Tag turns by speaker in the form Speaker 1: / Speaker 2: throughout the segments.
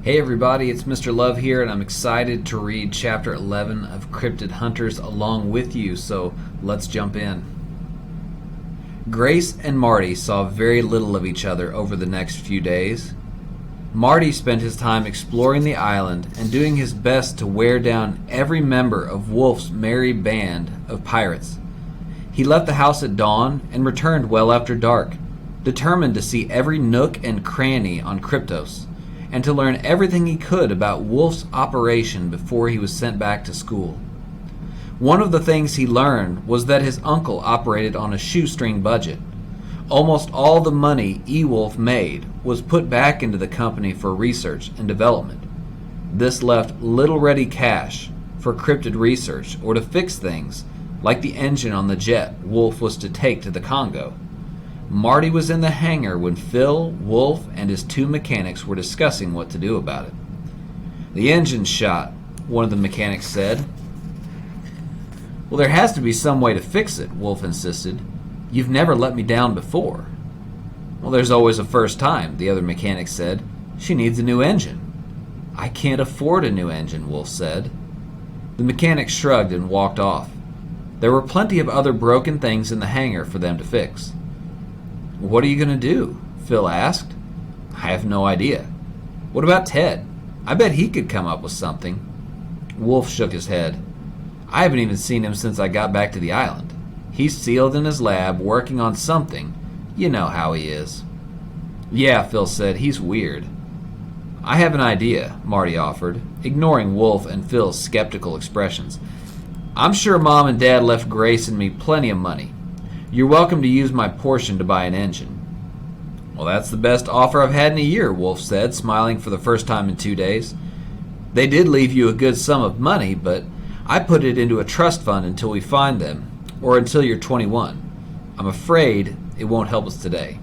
Speaker 1: Hey everybody, it's Mr. Love here, and I'm excited to read Chapter 11 of Cryptid Hunters along with you, so let's jump in. Grace and Marty saw very little of each other over the next few days. Marty spent his time exploring the island and doing his best to wear down every member of Wolf's merry band of pirates. He left the house at dawn and returned well after dark, determined to see every nook and cranny on Kryptos, and to learn everything he could about Wolf's operation before he was sent back to school. One of the things he learned was that his uncle operated on a shoestring budget. Almost all the money E-Wolf made was put back into the company for research and development. This left little ready cash for cryptid research or to fix things like the engine on the jet Wolf was to take to the Congo. Marty was in the hangar when Phil, Wolf, and his two mechanics were discussing what to do about it. "The engine's shot," one of the mechanics said. "Well, there has to be some way to fix it," Wolf insisted. "You've never let me down before." "Well, there's always a first time," the other mechanic said. "She needs a new engine." "I can't afford a new engine," Wolf said. The mechanic shrugged and walked off. There were plenty of other broken things in the hangar for them to fix. "What are you going to do?" Phil asked. "I have no idea." "What about Ted? I bet he could come up with something." Wolf shook his head. "I haven't even seen him since I got back to the island. He's sealed in his lab working on something. You know how he is." "Yeah," Phil said, "he's weird." "I have an idea," Marty offered, ignoring Wolf and Phil's skeptical expressions. "I'm sure Mom and Dad left Grace and me plenty of money. You're welcome to use my portion to buy an engine." "Well, that's the best offer I've had in a year," Wolf said, smiling for the first time in 2 days. "They did leave you a good sum of money, but I put it into a trust fund until we find them, or until you're 21. I'm afraid it won't help us today."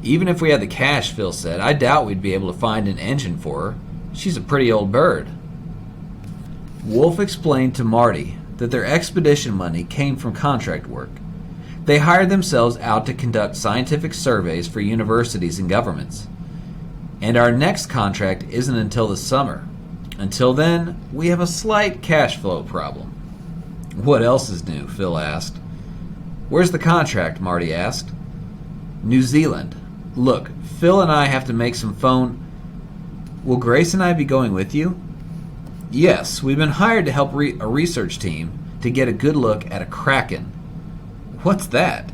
Speaker 1: "Even if we had the cash," Phil said, "I doubt we'd be able to find an engine for her. She's a pretty old bird." Wolf explained to Marty that their expedition money came from contract work. They hired themselves out to conduct scientific surveys for universities and governments. "And our next contract isn't until the summer. Until then, we have a slight cash flow problem." "What else is new?" Phil asked. "Where's the contract?" Marty asked. "New Zealand. Look, Phil and I have to make some phone..." "Will Grace and I be going with you?" "Yes, we've been hired to help a research team to get a good look at a kraken." "What's that?"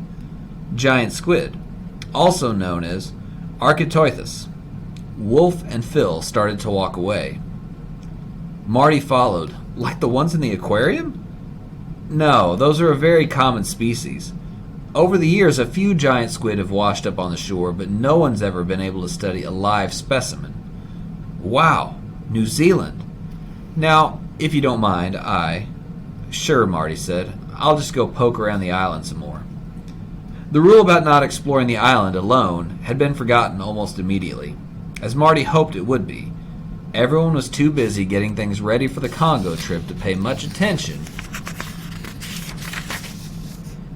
Speaker 1: "Giant squid, also known as Architeuthis." Wolf and Phil started to walk away. Marty followed. "Like the ones in the aquarium?" "No, those are a very common species. Over the years, a few giant squid have washed up on the shore, but no one's ever been able to study a live specimen." "Wow, New Zealand. Now, if you don't mind, Sure," Marty said. "I'll just go poke around the island some more." The rule about not exploring the island alone had been forgotten almost immediately, as Marty hoped it would be. Everyone was too busy getting things ready for the Congo trip to pay much attention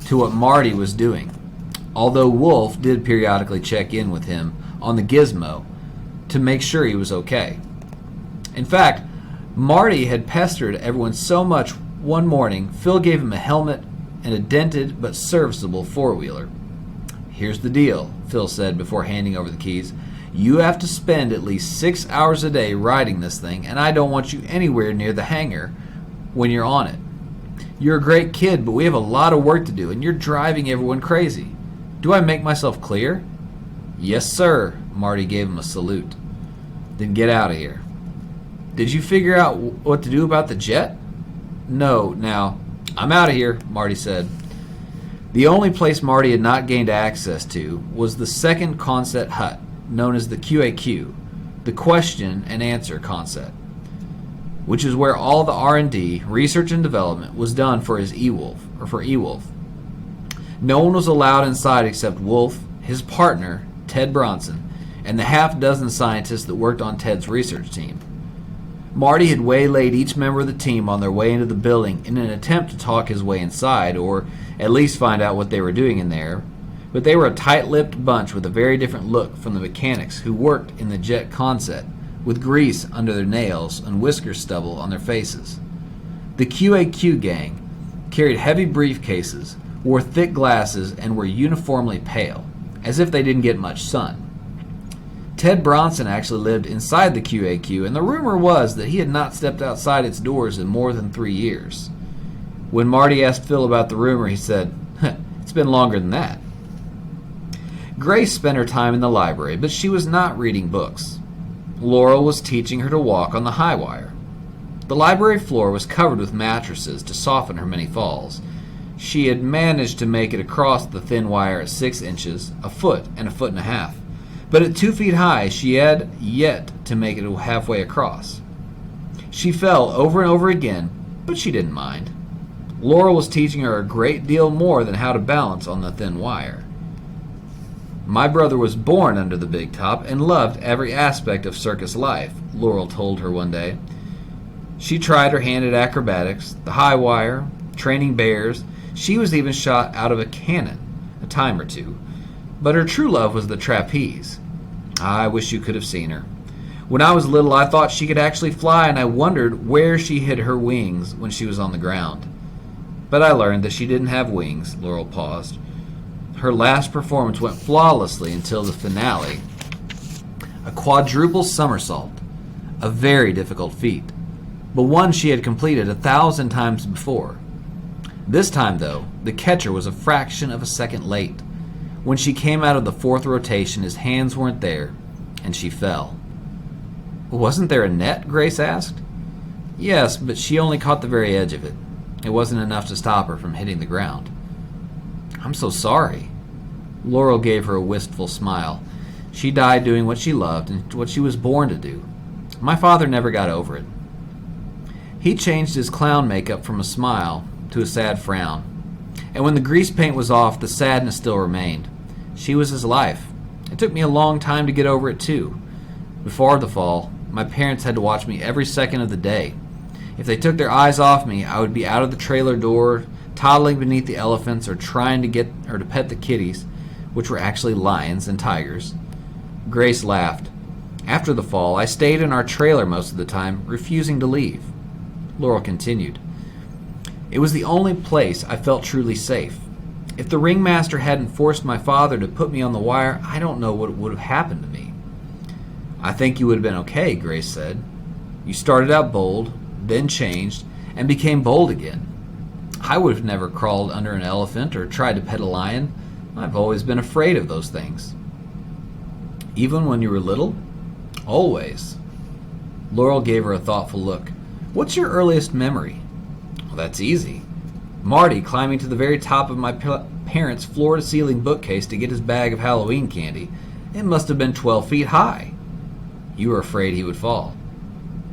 Speaker 1: to what Marty was doing, although Wolf did periodically check in with him on the gizmo to make sure he was okay. In fact, Marty had pestered everyone so much one morning, Phil gave him a helmet and a dented but serviceable four-wheeler. "Here's the deal," Phil said before handing over the keys. "You have to spend at least 6 hours a day riding this thing, and I don't want you anywhere near the hangar when you're on it. You're a great kid, but we have a lot of work to do, and you're driving everyone crazy. Do I make myself clear?" "Yes, sir." Marty gave him a salute. "Then get out of here." "Did you figure out what to do about the jet?" "No, now, I'm out of here," Marty said. The only place Marty had not gained access to was the second Concept hut, known as the QAQ, the Question and Answer Concept, which is where all the R&D, research and development, was done for E-Wolf. No one was allowed inside except Wolf, his partner, Ted Bronson, and the half-dozen scientists that worked on Ted's research team. Marty had waylaid each member of the team on their way into the building in an attempt to talk his way inside, or at least find out what they were doing in there, but they were a tight-lipped bunch with a very different look from the mechanics who worked in the jet concept with grease under their nails and whisker stubble on their faces. The QAQ gang carried heavy briefcases, wore thick glasses, and were uniformly pale, as if they didn't get much sun. Ted Bronson actually lived inside the QAQ, and the rumor was that he had not stepped outside its doors in more than 3 years. When Marty asked Phil about the rumor, he said, "It's been longer than that." Grace spent her time in the library, but she was not reading books. Laurel was teaching her to walk on the high wire. The library floor was covered with mattresses to soften her many falls. She had managed to make it across the thin wire at 6 inches, a foot, and a foot and a half. But at 2 feet high, she had yet to make it halfway across. She fell over and over again, but she didn't mind. Laurel was teaching her a great deal more than how to balance on the thin wire. "My brother was born under the big top and loved every aspect of circus life," Laurel told her one day. She tried her hand at acrobatics, the high wire, training bears. She was even shot out of a cannon a time or two. But her true love was the trapeze. I wish you could have seen her. When I was little, I thought she could actually fly, and I wondered where she hid her wings when she was on the ground. But I learned that she didn't have wings. Laurel paused. Her last performance went flawlessly until the finale. A quadruple somersault. A very difficult feat, but one she had completed 1,000 times before. This time, though, the catcher was a fraction of a second late. When she came out of the 4th rotation, his hands weren't there, and she fell. "Wasn't there a net?" Grace asked. "Yes, but she only caught the very edge of it. It wasn't enough to stop her from hitting the ground." "I'm so sorry." Laurel gave her a wistful smile. She died doing what she loved and what she was born to do. My father never got over it. He changed his clown makeup from a smile to a sad frown. And when the grease paint was off, the sadness still remained. She was his life. It took me a long time to get over it, too. Before the fall, my parents had to watch me every second of the day. If they took their eyes off me, I would be out of the trailer door, toddling beneath the elephants, or trying to get or to pet the kitties, which were actually lions and tigers. Grace laughed. After the fall, I stayed in our trailer most of the time, refusing to leave. Laurel continued. It was the only place I felt truly safe. If the ringmaster hadn't forced my father to put me on the wire, I don't know what would have happened to me. "I think you would have been okay," Grace said. "You started out bold, then changed, and became bold again. I would have never crawled under an elephant or tried to pet a lion. I've always been afraid of those things." "Even when you were little?" "Always." Laurel gave her a thoughtful look. "What's your earliest memory?" "Well, that's easy. Marty climbing to the very top of my parents' floor-to-ceiling bookcase to get his bag of Halloween candy. It must have been 12 feet high." "You were afraid he would fall."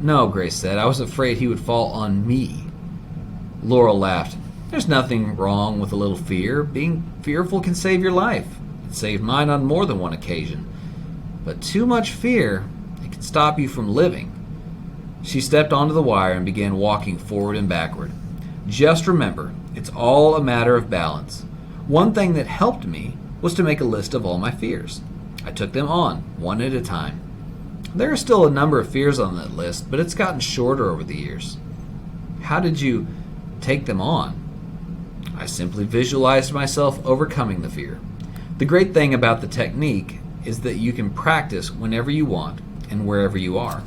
Speaker 1: "No," Grace said. "I was afraid he would fall on me." Laurel laughed. "There's nothing wrong with a little fear. Being fearful can save your life. It saved mine on more than one occasion. But too much fear, it can stop you from living." She stepped onto the wire and began walking forward and backward. "Just remember, it's all a matter of balance. One thing that helped me was to make a list of all my fears. I took them on, one at a time. There are still a number of fears on that list, but it's gotten shorter over the years." "How did you take them on?" "I simply visualized myself overcoming the fear. The great thing about the technique is that you can practice whenever you want and wherever you are."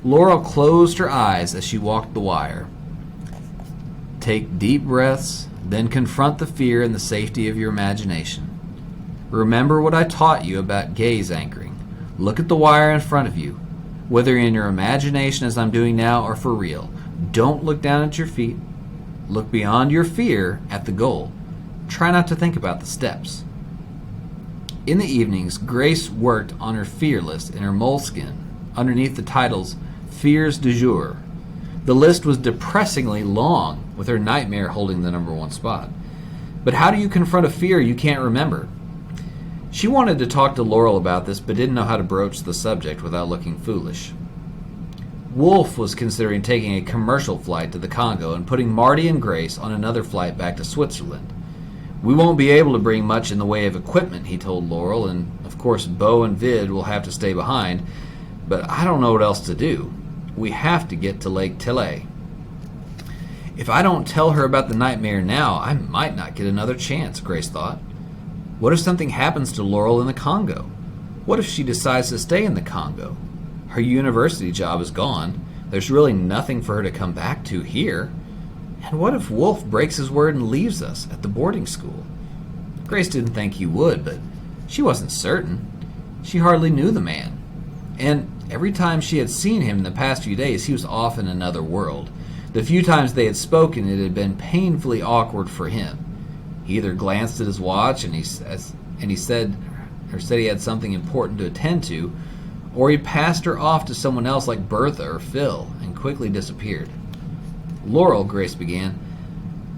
Speaker 1: Laurel closed her eyes as she walked the wire. Take deep breaths, then confront the fear in the safety of your imagination. Remember what I taught you about gaze anchoring. Look at the wire in front of you, whether in your imagination as I'm doing now or for real. Don't look down at your feet. Look beyond your fear at the goal. Try not to think about the steps. In the evenings, Grace worked on her fear list in her moleskin, underneath the titles Fears du jour. The list was depressingly long, with her nightmare holding the number 1 spot. But how do you confront a fear you can't remember? She wanted to talk to Laurel about this, but didn't know how to broach the subject without looking foolish. Wolf was considering taking a commercial flight to the Congo and putting Marty and Grace on another flight back to Switzerland. We won't be able to bring much in the way of equipment, he told Laurel, and of course Bo and Vid will have to stay behind, but I don't know what else to do. We have to get to Lake Tillay. If I don't tell her about the nightmare now, I might not get another chance, Grace thought. What if something happens to Laurel in the Congo? What if she decides to stay in the Congo? Her university job is gone. There's really nothing for her to come back to here. And what if Wolf breaks his word and leaves us at the boarding school? Grace didn't think he would, but she wasn't certain. She hardly knew the man. And every time she had seen him in the past few days, he was off in another world. The few times they had spoken, it had been painfully awkward for him. He either glanced at his watch and he said he had something important to attend to, or he passed her off to someone else like Bertha or Phil and quickly disappeared. Laurel, Grace began,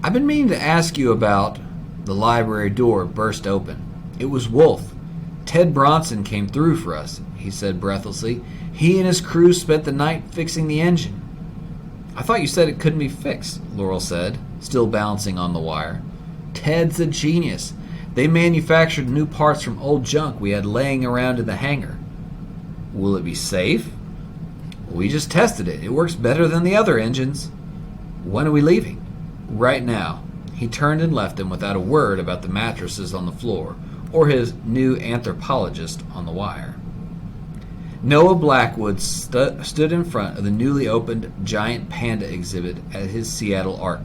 Speaker 1: I've been meaning to ask you about... The library door burst open. It was Wolf. Ted Bronson came through for us, he said breathlessly. He and his crew spent the night fixing the engine. I thought you said it couldn't be fixed, Laurel said, still balancing on the wire. Ted's a genius. They manufactured new parts from old junk we had laying around in the hangar. Will it be safe? We just tested it. It works better than the other engines. When are we leaving? Right now. He turned and left him without a word about the mattresses on the floor or his new anthropologist on the wire. Noah Blackwood stood in front of the newly opened giant panda exhibit at his Seattle Ark.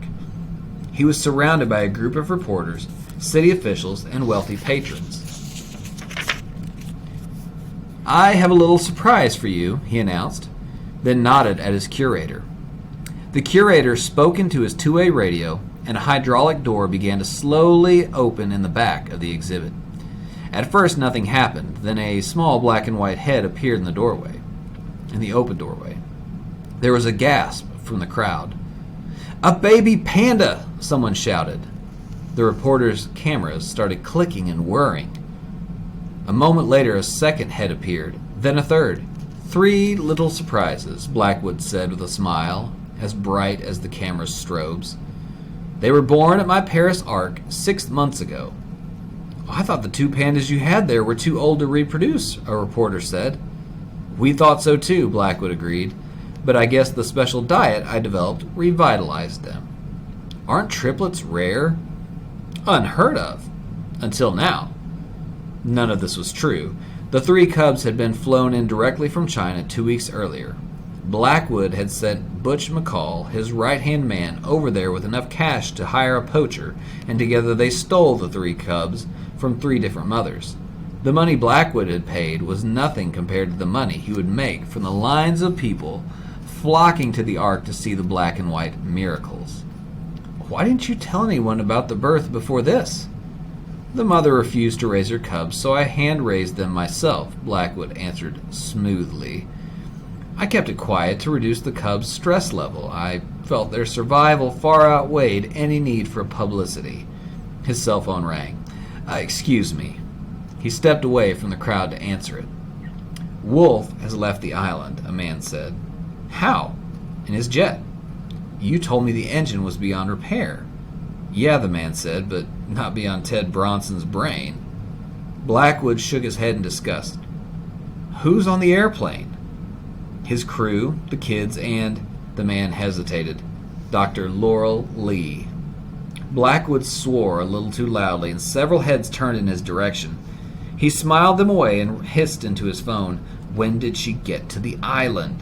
Speaker 1: He was surrounded by a group of reporters, city officials, and wealthy patrons. I have a little surprise for you, he announced, then nodded at his curator. The curator spoke into his two-way radio, and a hydraulic door began to slowly open in the back of the exhibit. At first, nothing happened. Then a small black and white head appeared in the open doorway. There was a gasp from the crowd. A baby panda, someone shouted. The reporters' cameras started clicking and whirring. A moment later, a second head appeared, then a third. 3 little surprises, Blackwood said with a smile, as bright as the camera's strobes. They were born at my Paris Ark 6 months ago. I thought the 2 pandas you had there were too old to reproduce, a reporter said. We thought so too, Blackwood agreed, but I guess the special diet I developed revitalized them. Aren't triplets rare? Unheard of. Until now. None of this was true. The 3 cubs had been flown in directly from China 2 weeks earlier. Blackwood had sent Butch McCall, his right-hand man, over there with enough cash to hire a poacher, and together they stole the 3 cubs from 3 different mothers. The money Blackwood had paid was nothing compared to the money he would make from the lines of people flocking to the Ark to see the black and white miracles. Why didn't you tell anyone about the birth before this? The mother refused to raise her cubs, so I hand-raised them myself, Blackwood answered smoothly. I kept it quiet to reduce the cubs' stress level. I felt their survival far outweighed any need for publicity. His cell phone rang. Excuse me. He stepped away from the crowd to answer it. Wolf has left the island, a man said. How? In his jet. You told me the engine was beyond repair. Yeah, the man said, but not beyond Ted Bronson's brain. Blackwood shook his head in disgust. Who's on the airplane? His crew, the kids, and, the man hesitated, Dr. Laurel Lee. Blackwood swore a little too loudly, and several heads turned in his direction. He smiled them away and hissed into his phone, When did she get to the island?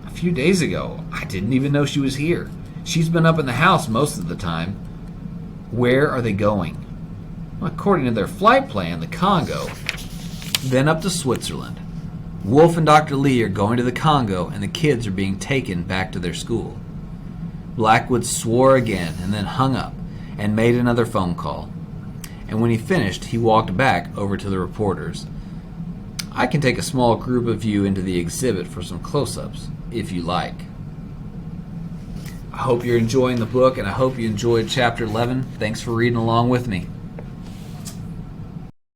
Speaker 1: A few days ago. I didn't even know she was here. She's been up in the house most of the time. Where are they going? According to their flight plan, the Congo, then up to Switzerland. Wolf and Dr. Lee are going to the Congo, and the kids are being taken back to their school. Blackwood swore again and then hung up and made another phone call. And when he finished, he walked back over to the reporters. I can take a small group of you into the exhibit for some close-ups, if you like. I hope you're enjoying the book, and I hope you enjoyed Chapter 11. Thanks for reading along with me.